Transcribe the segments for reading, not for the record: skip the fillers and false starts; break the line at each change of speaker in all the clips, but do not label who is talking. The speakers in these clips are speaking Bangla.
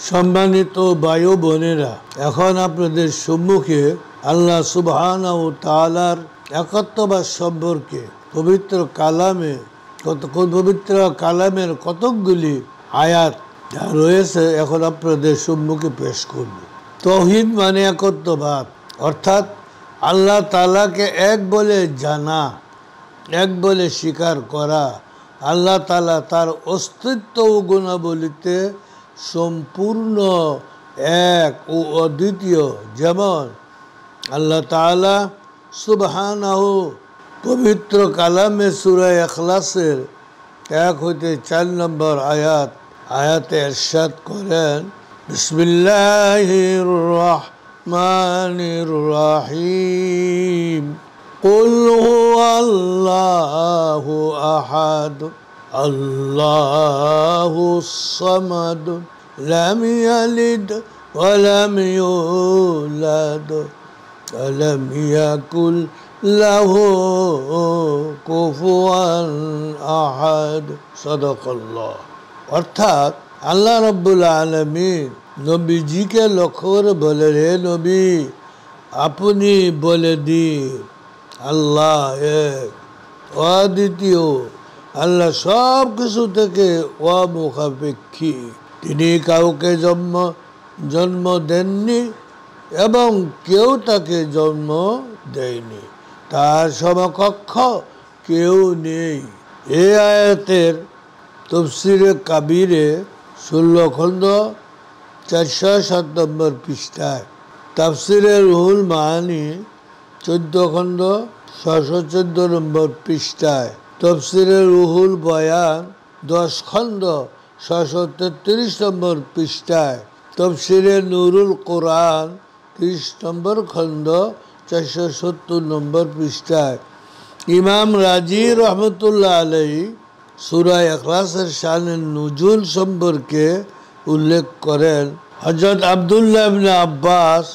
সম্মানিত ভাই ও বোনেরা, এখন আপনাদের সম্মুখে আল্লাহ সুবহানাহু ওয়া তাআলার একাত্মবাদ সম্পর্কে পবিত্র কালামের কতকগুলি আয়াত যা রয়েছে এখন আপনাদের সম্মুখে পেশ করব। তাওহীদ মানে একত্ববাদ, অর্থাৎ আল্লাহ তাআলাকে এক বলে জানা, এক বলে স্বীকার করা। আল্লাহ তাআলা তার অস্তিত্ব ও গুণাবলীতে সম্পূর্ণ এক ও অদ্বিতীয়। যেমন আল্লাহ তাআলা সুবহানাহু পবিত্র কালামে সূরা ইখলাসের 1 হইতে 4 নম্বর আয়াতে ইরশাদ করেন, বিসমিল্লাহির রহমানির রহিম, কুল হুয়াল্লাহু আহাদ, আল্লাহুস সামাদ, লাম ইয়ালিদ ওয়া লাম ইউলাদ ওয়া লাম ইয়াকুল লাহু কুফুয়ান আহাদ। সাদাকাল্লাহ। অর্থাৎ আল্লাহ রাব্বুল আলামিন নবীজিকে লক্ষ্য করে বলেন, হে নবী, আপনি বলে দিন আল্লাহ এক, অদ্বিতীয়। আল্লাহ সব কিছু থেকে অমুখাপেক্ষী। তিনি কাউকে জন্ম দেননি এবং কেউ তাকে জন্ম দেয়নি, তার সমকক্ষ কেউ নেই। এই আয়াতের তাফসীরে কাবীরে 16 খণ্ড 407 নম্বর পৃষ্ঠায়, তাফসীরে রুহুল মাআনি 14 খণ্ড 614 নম্বর পৃষ্ঠায়, তাফসীরে রুহুল বয়ান 10 খণ্ড 633 নম্বর পৃষ্ঠায়, তাফসীরে নূরুল কোরআন 30 নম্বর খণ্ড 470 নম্বর পৃষ্ঠায় ইমাম রাজি রহমতুল্লাহ আলাইহি সূরা ইখলাসের শানে নুজুল সম্পর্কে উল্লেখ করেন। হযরত আব্দুল্লাহ ইবনে আব্বাস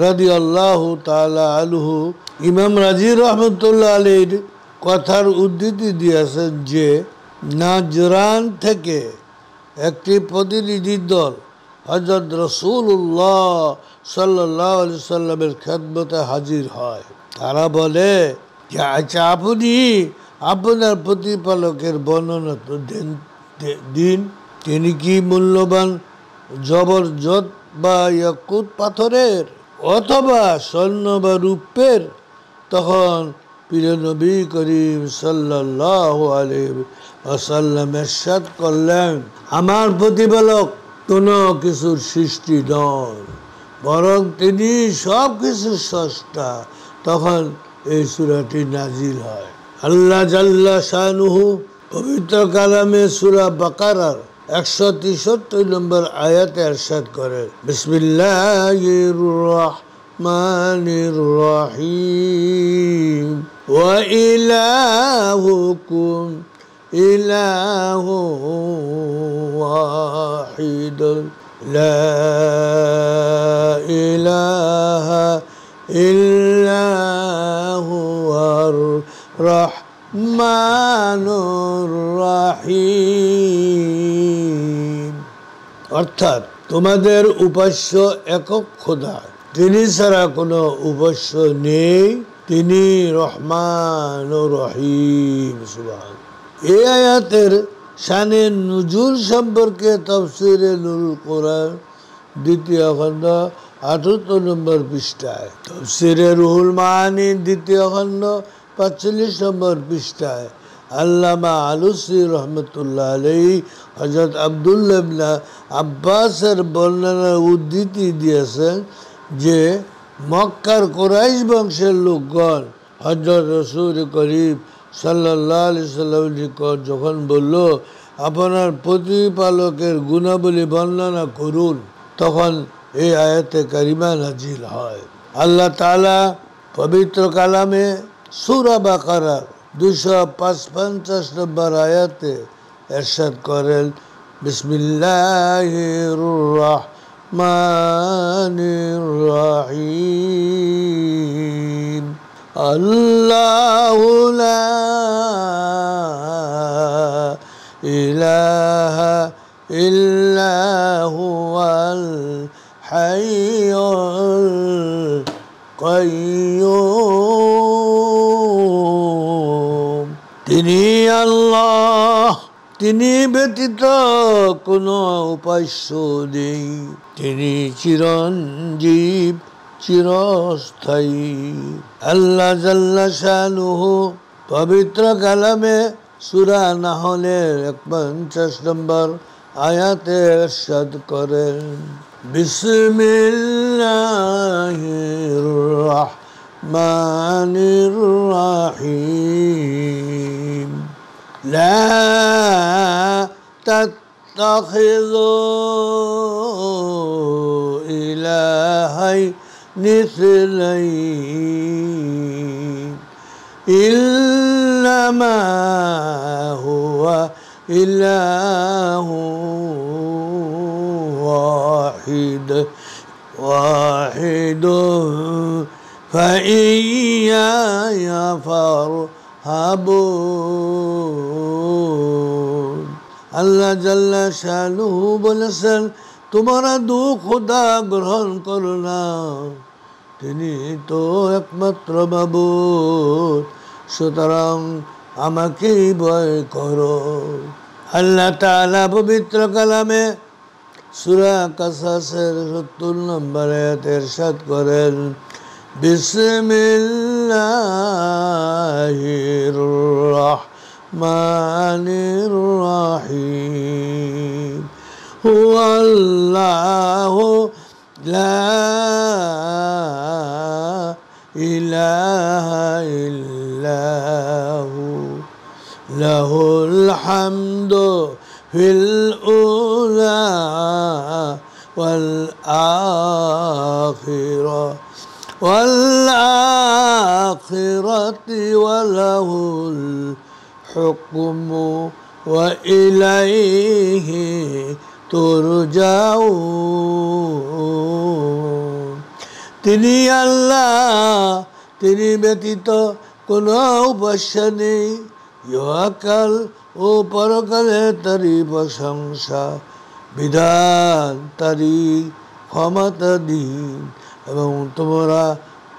রাদিয়াল্লাহু তাআলা আনহু ইমাম রাজি রহমতুল্লাহ আলাইহির কথার উদ্ধৃতি দিয়েছেন যে নাজরান থেকে একটি প্রতিনিধি দল হযরত রাসূলুল্লাহ সাল্লাল্লাহু আলাইহি সাল্লামের খেদমতে হাজির হয়। তারা বলে যে, আচ্ছা, আপনি আপনার প্রতিপালকের বর্ণনা তো দিন। তিনি কি মূল্যবান জবরজত বা ইয়াকুত পাথরের, অথবা স্বর্ণ বা রূপের? তখন প্রিয় নবী করিম সাল্লাল্লাহু আলাইহি ওয়াসাল্লাম ইরশাদ করলেন, আমার প্রতিপালক কোনো কিছুর সৃষ্টি নন, বরং তিনি সব কিছুর স্রষ্টা। তখন এই সূরাটি নাজিল হয়। আল্লাহ জাল্লা শানুহু পবিত্র কালামে সূরা বাকারার 163 নম্বর আয়াতে ইরশাদ করেন, বিসমিল্লাহির রহমানির রহিম, ওয়া ইলাহুকুম ইলাহুন ওয়াহিদুন লা ইলাহা ইল্লা হুয়ার রহমানুর রহিম। অর্থাৎ তোমাদের উপাস্য একক খোদা, তিনি ছাড়া কোনো উপাস্য নেই, তিনি রহমান ও রহিম। সুবহান। এই আয়াতের শানে নুজুল সম্পর্কে তাফসীরে নুরুল কোরআন 2য় খণ্ড 78 নম্বর পৃষ্ঠায়, তাফসীরে রুহুল মাআনি 2য় খণ্ড 45 নম্বর পৃষ্ঠায় আল্লামা আলুসি রহমতুল্লাহ আলাইহি হযরত আব্দুল্লাহ ইবনে আব্বাসের বর্ণনার উদ্ধৃতি দিয়েছেন যে মক্কার কুরাইশ বংশের লোকগণ হযরত রাসূল করিম সাল্লাল্লাহু আলাইহি সাল্লামের নিকট যখন বলল, আপনার প্রতিপালকের গুণাবলী বর্ণনা করুন, তখন এই আয়াতে কারিমা নাজিল হয়। আল্লাহ তাআলা পবিত্র কালামে সূরা বাকারার 255 নম্বর আয়াতে ইরশাদ করেন, বিসমিল্লাহির রহমানির রহিম, আল্লাহু লা ইলাহা إلا هو الحي القيوم তিনি আল্লাহ, তিনি ব্যতীত কোনো উপাস্য নেই, তিনি চিরঞ্জীব, চিরস্থায়ী। আল্লাহ জাল্লা শানুহু পবিত্র কালামে সূরা নাহলের 51 নম্বর আয়াতে ইরশাদ করেন, বিসমিল্লাহির রাহমানির রাহিম, লা তাত্তাখিযু ইলাহাইনি ইসনাইন ইন্নামা হুয়া ইলাহু ওয়াহিদ ফাইয়ায়া ফারহাবুন। আল্লাহ জাল্লা শানুহু বলেছেন, তোমরা দু খোদা গ্রহণ করো না, তিনি তো একমাত্র মাবুদ, সুতরাং আমাকেই ভয় করো। আল্লাহ তাআলা পবিত্র কালামে সূরা কাসাসের ৭০ নম্বর আয়াতে ইরশাদ করেন, বিসমিল্লাহির রাহমানির রাহিম, হুয়াল্লাহু লা ইলাহা ইল্লাহু লাহুল হামদু ফিল উলা ওয়াল আখিরাতি ওয়া লাহুল হুকমু ওয়া ইলাইহি তুরজাউন। তিনি আল্লাহ, তিনি ব্যতীত কোনো উপাস্য নেই, ইহকাল ও পরকালে তারই প্রশংসা, বিধান তারই ক্ষমতাধীন, এবং তোমরা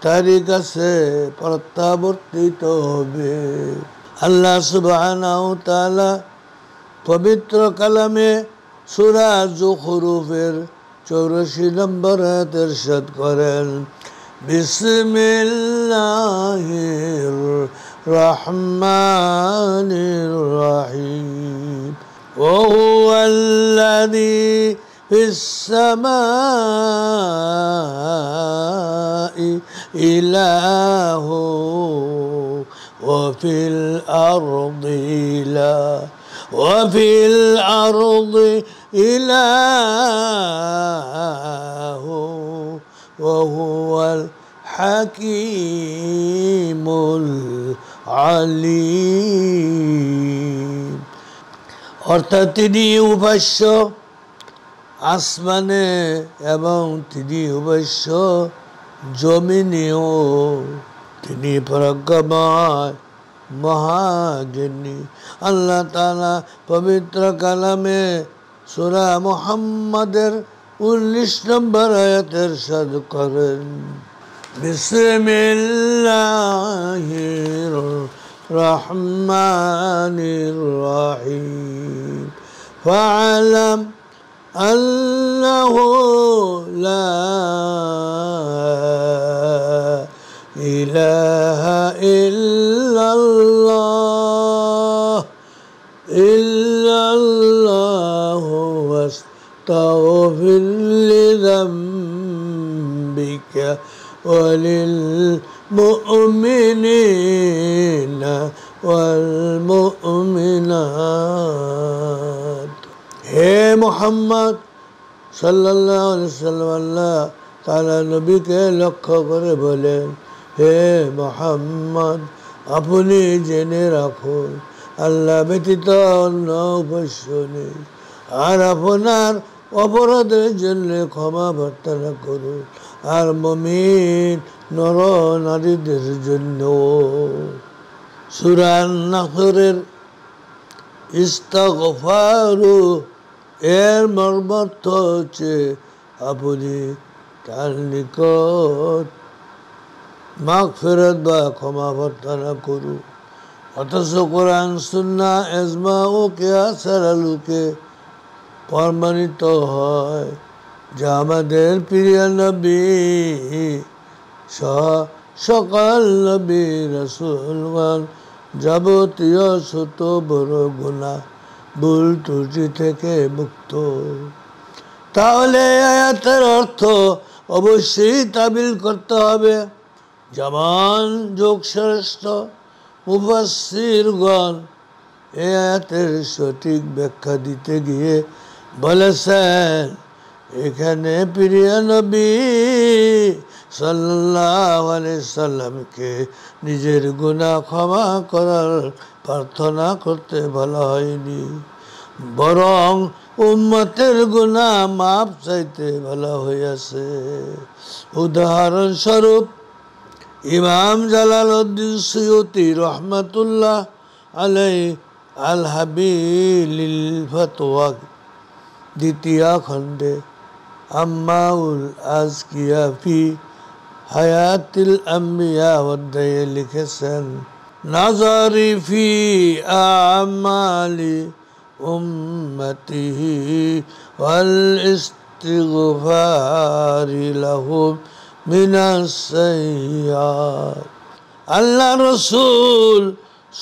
তারই কাছে প্রত্যাবর্তিত হবে। আল্লাহ সুবহানাহু ওয়া তাআলা পবিত্র কালামে সূরা যুখরুফের 84 নম্বর আয়াতে ইরশাদ করেন, বিসমিল্লাহির রাহমানির রাহিম, ওয়া হুয়াল্লাযী ফিস সামাই ইলাহু ওয়া ফিল আরদি وفي الأرض إله وهو الحكيم العليم। অর্থাৎ তিনি উপাস্য আসমানে এবং তিনি উপাস্য জমিনেও, তিনি প্রজ্ঞাময়, মহাজ্ঞানী। আল্লাহ তাআলা পবিত্র কালামে সূরা মুহাম্মাদের 19 নম্বর আয়াতে ইরশাদ করেন, বিসমিল্লাহির রাহমানির রাহিম, ফা'লাম আন্নাহু লা ইলাহা ইল্লাল্লাহু ওয়াস্তাগফির লিযামবিকা ওয়ালিল মুমিনিনা ওয়াল মুমিনাত। হে মুহাম্মদ সাল্লাল্লাহু আলাইহি ওয়াসাল্লাম আল্লাহ তাআলা নবীকে লক্ষ্য করে বলেন, হে মুহাম্মদ, আপনি জেনে রাখুন আল্লাহ ব্যতীত অন্য উপাস্য নেই, আর আপনার অপরাধের জন্য ক্ষমা প্রার্থনা করুন, আর মুমিন নর নারীদের জন্য। সূরা নাহরের ইস্তিগফারু এর মর্মার্থ হচ্ছে আপনি তার নিকট মাগফিরাত বা ক্ষমা প্রার্থনা করুন। অথচ কোরআন সুন্নাহ ইজমা ও কিয়াসের আলোকে প্রমাণিত হয় যে আমাদের প্রিয় নবী সহ সকল নবী রাসূলগণ যাবতীয় ছোট বড় গুনাহ ভুল ত্রুটি থেকে মুক্ত। তাহলে আয়াতের অর্থ অবশ্যই তাবিল করতে হবে। যেমন যোগশ্রেষ্ঠ মুফাসসিরগণ এই আয়াতের সঠিক ব্যাখ্যা দিতে গিয়ে বলেছেন, এখানে প্রিয় নবী সাল্লাল্লাহু আলাইহি সাল্লামকে নিজের গুনাহ ক্ষমা করার প্রার্থনা করতে বলা হয়নি, বরং উম্মতের গুনাহ মাফ চাইতে বলা হয়েছে। উদাহরণস্বরূপ ইমাম জালালউদ্দিন সুয়ুতি রহমাতুল্লাহ আলাইহি আল হাবিলিল ফাতওয়া দ্বিতীয় খণ্ডে আম্মাউল আজকিয়া ফি হায়াতিল আম্বিয়া অধ্যায়ে লিখেছেন, নাজারি ফি আমালি উম্মতিহি ওয়াল ইস্তিগফারি লাহুম মিনাস সাইয়্যাত। আল্লাহ রসুল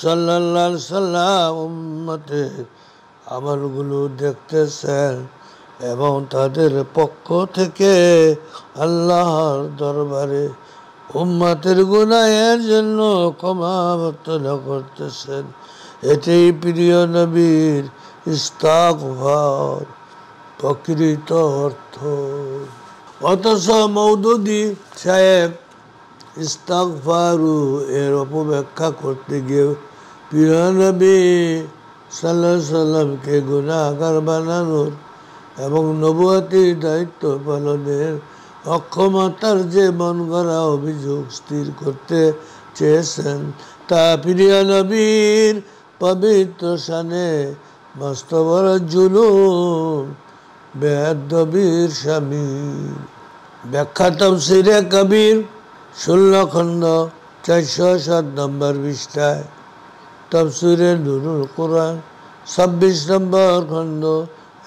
সাল্লাল্লাহু আলাইহি সাল্লাম উম্মতের আমলগুলো দেখতেছেন এবং তাদের পক্ষ থেকে আল্লাহর দরবারে উম্মতের গুনাহের জন্য ক্ষমা প্রার্থনা করতেছেন। এটাই প্রিয় নবীর ইস্তিগফার প্রকৃত অর্থ। অথচ মওদুদী সাহেব ইস্তিগফারু এর অপব্যাখ্যা করতে গিয়ে প্রিয় নবী সাল্লাল্লাহু আলাইহি সাল্লামকে গুনাহগার বানানোর এবং নবুয়তির দায়িত্ব পালনের অক্ষমতার যে মন গড়া অভিযোগ স্থির করতে চেয়েছেন, তা প্রিয় নবীর পবিত্র শানে মস্ত বড় জুলুম, বেয়াদবির শামিল। ব্যাখ্যা তাফসীরে কবির 16 খণ্ড 407 নম্বর পৃষ্ঠায়, তাফসীরে নুরুল কুরআন 26 নম্বর খণ্ড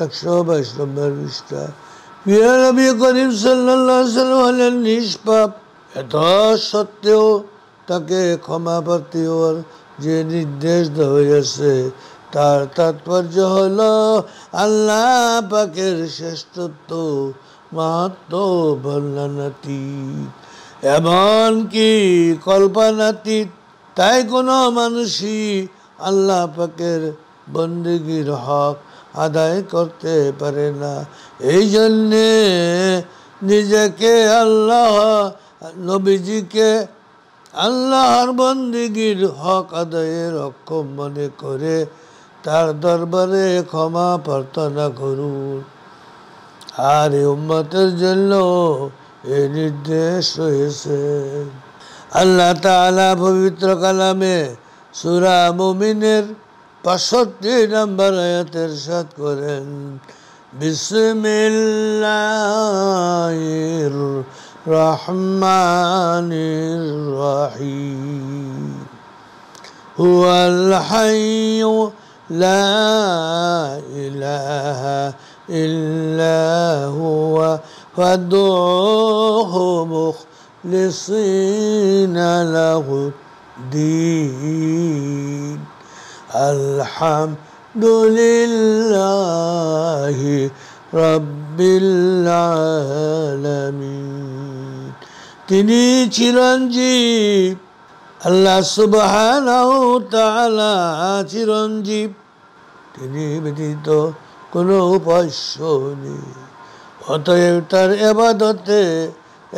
122 নম্বর পৃষ্ঠায়। প্রিয় নবী করিম সাল্লাল্লাহু আলাইহি ওয়াসাল্লাম হলেন নিষ্পাপ, এত সত্ত্বেও তাকে ক্ষমা প্রার্থী হওয়ার যে নির্দেশ দেওয়া হয়েছে তার তাৎপর্য হলো আল্লাহ পাকের শ্রেষ্ঠত্ব, মাহাত্ম্য বর্ণনাতীত, এমনকি কল্পনাতীত। তাই কোনো মানুষই আল্লাহ পাকের বন্দেগীর হক আদায় করতে পারে না। এই জন্যে নিজেকে আল্লাহ নবীজিকে আল্লাহর বন্দেগীর হক আদায়ের অক্ষম মনে করে তার দরবারে ক্ষমা প্রার্থনা করুন। আর এই উম্মতের জন্য এই নির্দেশ রয়েছে। আল্লাহ তাআলা পবিত্র কালামে সূরা মুমিনের 65 নম্বর আয়াতে ইরশাদ করেন, বিসমিল্লাহির রহমানির রহিম, হুয়াল হাইয়্যু লা ইলাহা ইল্লা হুয়া ফাদউহু মুখলিসিনা লাহুদ্দীন, আলহামদুলিল্লাহি রাব্বিল আলামিন। তিনি চিরঞ্জীব, আল্লাহ সুবহানাহু ওয়া তাআলা চিরঞ্জীব, তিনি ব্যতীত কোনো উপাস্য নেই। অতএব তার ইবাদতে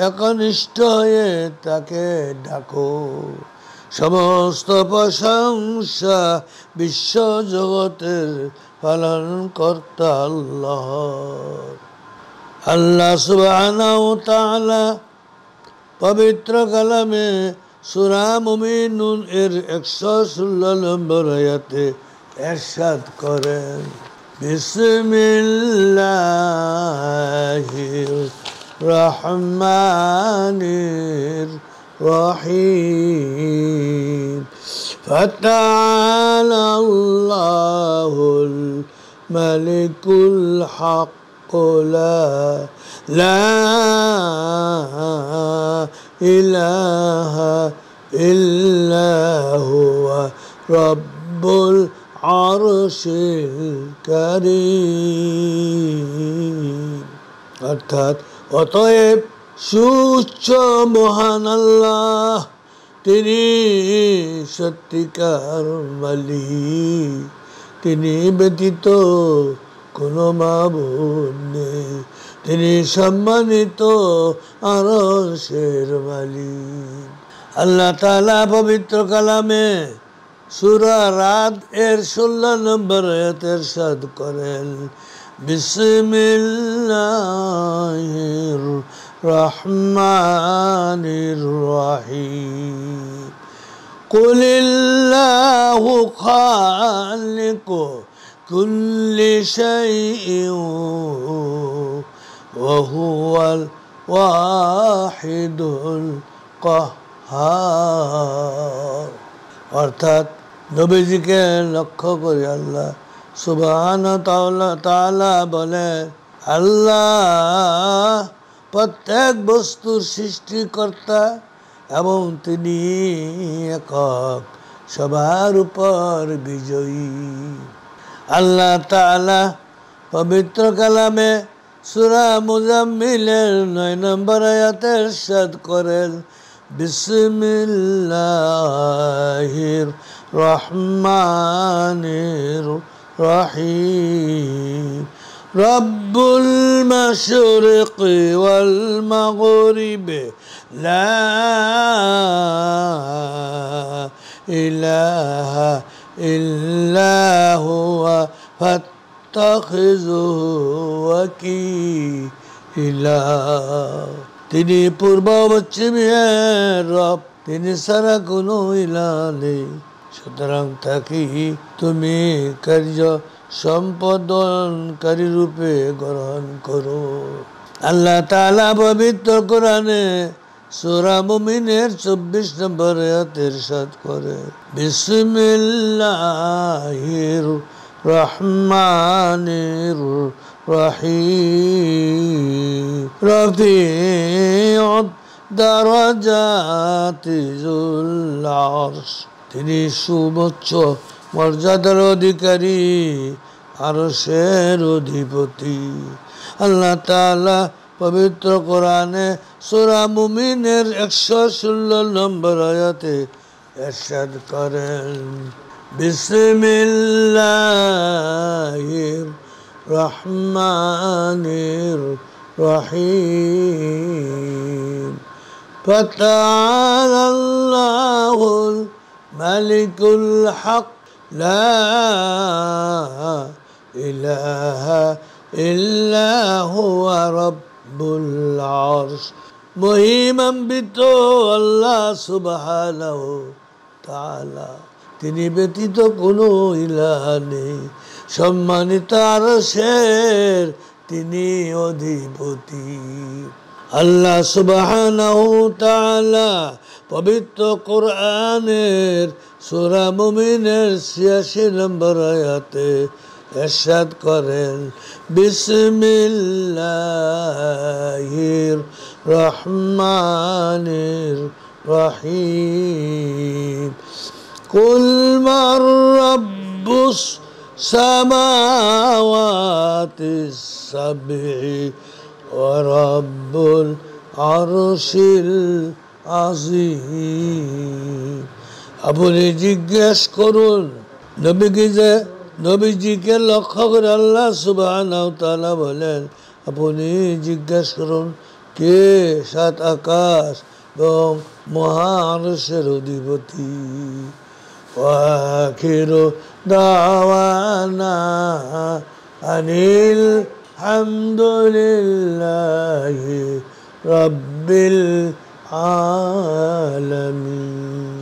একনিষ্ঠ হয়ে তাকে ডাকো। সমস্ত প্রশংসা বিশ্ব জগতের পালনকর্তা আল্লাহ। আল্লাহ সুবহানাহু ওয়া তাআলা পবিত্র কালামে সূরা মুমিনুন এর 116 নম্বর আয়াতে ইরশাদ করেন, বিসমিল্লাহির রহমানির রহিম ফাতাআলা আল্লাহুল মালিকুল হক লা ইলাহা ইল্লা হুয়া রব্বুল আরশিল কারীম। অর্থাৎ অতএব সুউচ্চ মহান আল্লাহ, তিনি সত্যিকার মালিক, তিনি ব্যতীত কোনো মাবুদ নেই, তিনি সম্মানিত আরশের মালিক। আল্লাহ তাআলা পবিত্র কালামে সূরা রাদ এর 16 নম্বর আয়াতে ইরশাদ করেন, বিসমিল্লাহির রহমানির রহিম কুলিল্লাহু খালিকু কুল্লি শাইইন ওয়া হুয়াল ওয়াহিদুল কাহ্হার। অর্থাৎ নবীজিকে লক্ষ্য করে আল্লাহ সুবহানাহু তাআলা বলে, আল্লাহ প্রত্যেক বস্তুর সৃষ্টিকর্তা এবং তিনি একক, সবার উপর বিজয়ী। আল্লাহ তাআলা পবিত্র কালামে সূরা মুজাম্মিলের 9 নম্বর আয়াতে ইরশাদ করেন, বিসমিল্লাহির রহমানির রহিম রব্বুল মাশরিকি ওয়াল মাগরিবি লা ইলাহা ইল্লা হুয়া ফাত্তাখিযুহু ওয়াকিলা। তিনি পূর্ব পশ্চিমের রব, তিনি ছাড়া কোনো ইলাহ নেই, সুতরাং তাকে তুমি কার্য সম্পাদনকারী রূপে গ্রহণ করো। আল্লাহ তাআলা পবিত্র কোরআনে সূরা মুমিনের 24 নম্বর আয়াতে ইরশাদ করে, বিসমিল্লাহির রহমানির রহিম রফিউদ দারাজাতি যুল আরশ। তিনি সুউচ্চ মর্যাদার অধিকারী, আরশের অধিপতি। আল্লাহ তাআলা পবিত্র কোরআনে সূরা মুমিনের 116 নম্বর আয়াতে ইরশাদ করেন, বিসমিল্লাহির রহমানির রহিম ফাতাআলা আল্লাহুল মালিকুল হক লা ইলাহা ইল্লা হুয়া রব্বুল আরশ। মহিমান্বিত আল্লাহ সুবহানাহু তাআলা, তিনি ব্যতীত কোনো ইলাহ নেই, সম্মানিত আরশের তিনি অধিপতি। আল্লাহ সুবহানাহু তাআলা পবিত্র কোরআনের সূরা মুমিনের 86 নম্বর আয়াতে ইরশাদ করেন, বিসমিল্লাহির রহমানির রহিম কুল মান রাব্বুস সামাওয়াতিস সাব'i ওয়া রাব্বুল আরশিল আজিম। আপনি জিজ্ঞেস করুন, নবীজিকে লক্ষ্য করে আল্লাহ সুবহানাহু তাআলা বলেন, আপনি জিজ্ঞেস করুন কে 7 আকাশ এবং মহা আরশের অধিপতি। ওয়াখিরু দাওয়ানা আনিল হামদুলিল্লাহি রাব্বিল আলামিন।